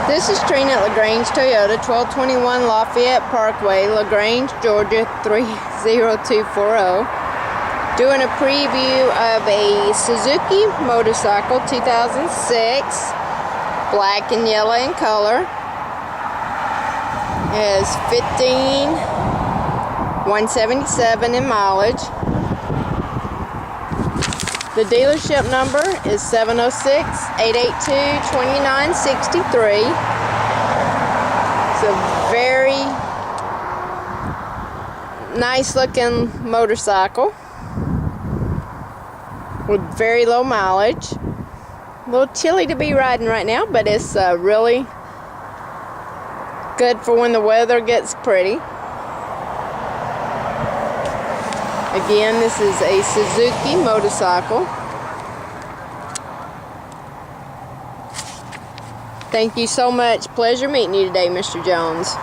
This is Trina at Lagrange Toyota, 1221 Lafayette Parkway, Lagrange, Georgia 30240. Doing a preview of a Suzuki motorcycle, 2006, black and yellow in color. It has 177 in mileage. The dealership number is 706-882-2963. It's a very nice looking motorcycle with very low mileage. A little chilly to be riding right now, but it's really good for when the weather gets pretty. Again, this is a Suzuki motorcycle. Thank you so much. Pleasure meeting you today, Mr. Jones.